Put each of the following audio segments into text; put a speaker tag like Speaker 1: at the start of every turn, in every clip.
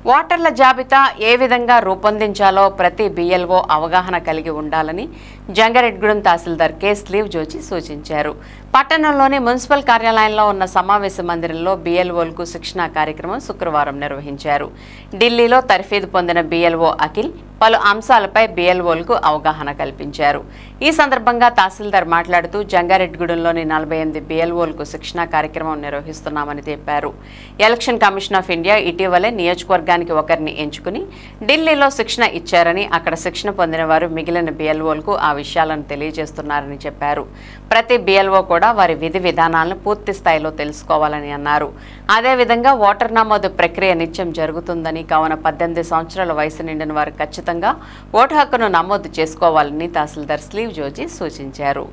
Speaker 1: ఓటర్ల జాబితా ఏ విధంగా రూపొందించాలో ప్రతి బిఎల్ఓ అవగాహన కలిగి ఉండాలని జంగారెడ్డిగూడెం తహసీల్దార్ కె స్లీవ్ జోచి సూచించారు. పట్టణంలోని మున్సిపల్ కార్యాలయంలో ఉన్న సమావేశ మందిరంలో బిఎల్ఓలకు శిక్షణా కార్యక్రమం శుక్రవారం నిర్వహించారు. ఢిల్లీలో తర్ఫీదు పొందిన బిఎల్ఓ అఖిల్ పలు అంశాలపై బిఎల్ఓలకు అవగాహన కల్పించారు. ఈ సందర్భంగా తహసీల్దార్ మాట్లాడుతూ జంగారెడ్డిగూడెంలోని 48 బిఎల్ఓలకు శిక్షణా కార్యక్రమం నిర్వహిస్తున్నామని తెలిపారు. ఎలక్షన్ కమిషన్ ఆఫ్ ఇండియా ఇటీవలే నియోజకవర్గానికి ఒకరిని ఎంచుకుని ఢిల్లీలో శిక్షణ ఇచ్చారని, అక్కడ శిక్షణ పొందిన వారు మిగిలిన బిఎల్ఓలకు ఆ విషయాలను తెలియజేస్తున్నారని చెప్పారు. ప్రతి బిఎల్ఓ కూడా వారి విధి విధానాలను పూర్తి స్థాయిలో తెలుసుకోవాలని అన్నారు. అదేవిధంగా ఓటర్ నమోదు ప్రక్రియ నిత్యం జరుగుతుందని, కావున 18 సంవత్సరాల వయసు నిండిన వారు ఖచ్చితంగా ఓటు హక్కును నమోదు చేసుకోవాలని తహసీల్దార్ స్లీవ్ జోచి సూచించారు.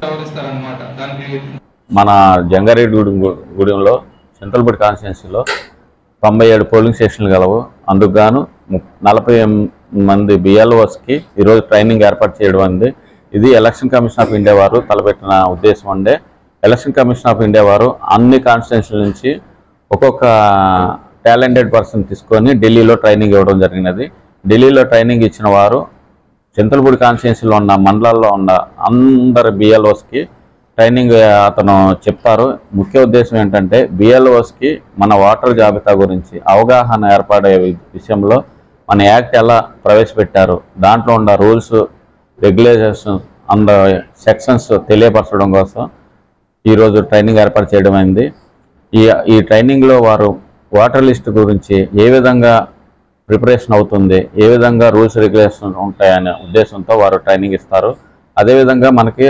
Speaker 2: మన జంగారెడ్డిగూడెంలో సెంట్రల్ బోర్డ్ కాన్స్టిట్యున్సీలో 97 పోలింగ్ స్టేషన్లు గలవు. అందుకు గాను 40 మంది బిఎల్ఓస్కి ఈరోజు ట్రైనింగ్ ఏర్పాటు చేయడం అంది. ఇది ఎలక్షన్ కమిషన్ ఆఫ్ ఇండియా వారు తలపెట్టిన ఉద్దేశం అండి. ఎలక్షన్ కమిషన్ ఆఫ్ ఇండియా వారు అన్ని కాన్స్టిట్యున్సీల నుంచి ఒక్కొక్క టాలెంటెడ్ పర్సన్ తీసుకొని ఢిల్లీలో ట్రైనింగ్ ఇవ్వడం జరిగినది. ఢిల్లీలో ట్రైనింగ్ ఇచ్చిన వారు సెంట్రల్ బోర్డ్ కాన్స్టిట్యున్సీలో ఉన్న మండలాల్లో ఉన్న అందరు బిఎల్ఓస్కి ట్రైనింగ్ అతను చెప్తారు. ముఖ్య ఉద్దేశం ఏంటంటే బిఎల్ఓస్కి మన ఓటర్ జాబితా గురించి అవగాహన ఏర్పడే విషయంలో మన యాక్ట్ ఎలా ప్రవేశపెట్టారు, దాంట్లో ఉన్న రూల్స్ రెగ్యులేషన్స్ అండ్ సెక్షన్స్ తెలియపరచడం కోసం ఈరోజు ట్రైనింగ్ ఏర్పాటు చేయడం అయింది. ఈ ట్రైనింగ్లో వారు ఓటర్ లిస్ట్ గురించి ఏ విధంగా ప్రిపరేషన్ అవుతుంది, ఏ విధంగా రూల్స్ రెగ్యులేషన్స్ ఉంటాయనే ఉద్దేశంతో వారు ట్రైనింగ్ ఇస్తారు. అదేవిధంగా మనకి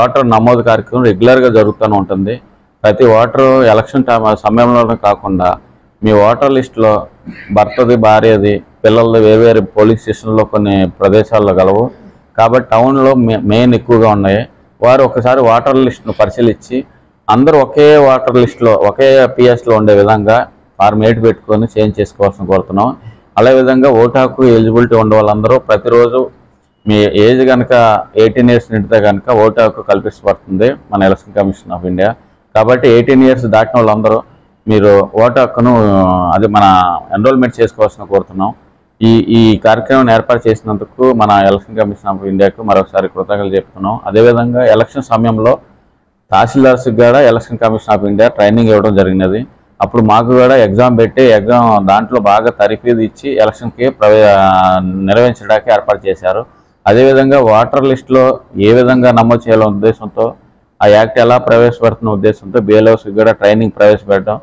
Speaker 2: ఓటర్ నమోదు కార్యక్రమం రెగ్యులర్గా జరుగుతూనే ఉంటుంది. ప్రతి ఓటరు ఎలక్షన్ సమయంలోనే కాకుండా మీ ఓటర్ లిస్టులో భర్తది, భార్యది, పిల్లలది వేరు పోలింగ్ స్టేషన్లో కొన్ని ప్రదేశాల్లో గలవు. కాబట్టి టౌన్లో మెయిన్ ఎక్కువగా ఉన్నాయి. వారు ఒకసారి ఓటర్ లిస్టును పరిశీలించి అందరూ ఒకే ఓటర్ లిస్టులో ఒకే పిఎస్లో ఉండే విధంగా ఫార్మ్ 8 పెట్టుకొని చేంజ్ చేసుకోవాల్సిన కోరుతున్నాం. అదే విధంగా ఓటు హక్కు ఎలిజిబిలిటీ ఉండే వాళ్ళందరూ ప్రతిరోజు మీ ఏజ్ కనుక 18 ఇయర్స్ నిండితే కనుక ఓటు హక్కు కల్పించబడుతుంది మన ఎలక్షన్ కమిషన్ ఆఫ్ ఇండియా. కాబట్టి 18 ఇయర్స్ దాటిన వాళ్ళందరూ మీరు ఓటు హక్కును అది మన ఎన్రోల్మెంట్ చేసుకోవాల్సిన కోరుతున్నాం. ఈ కార్యక్రమం ఏర్పాటు చేసినందుకు మన ఎలక్షన్ కమిషన్ ఆఫ్ ఇండియాకు మరొకసారి కృతజ్ఞతలు చెప్తున్నాం. అదేవిధంగా ఎలక్షన్ సమయంలో తహసీల్దార్స్కి కూడా election commission of India training ఇవ్వడం జరిగినది. అప్పుడు మాకు కూడా ఎగ్జామ్ పెట్టి దాంట్లో బాగా తరఫీదు ఇచ్చి ఎలక్షన్కి నిర్వహించడానికి ఏర్పాటు చేశారు. అదేవిధంగా ఓటర్ లిస్టులో ఏ విధంగా నమోదు చేయాలనే ఉద్దేశంతో ఆ యాక్ట్ ఎలా ప్రవేశపెడుతున్న ఉద్దేశంతో బిఎల్ఓస్కి కూడా ట్రైనింగ్ ప్రవేశపెట్టడం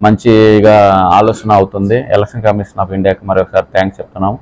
Speaker 2: మంచిగా ఆలోచన అవుతుంది. ఎలక్షన్ కమిషన్ ఆఫ్ ఇండియాకి మరొకసారి థ్యాంక్స్ చెప్తున్నాము.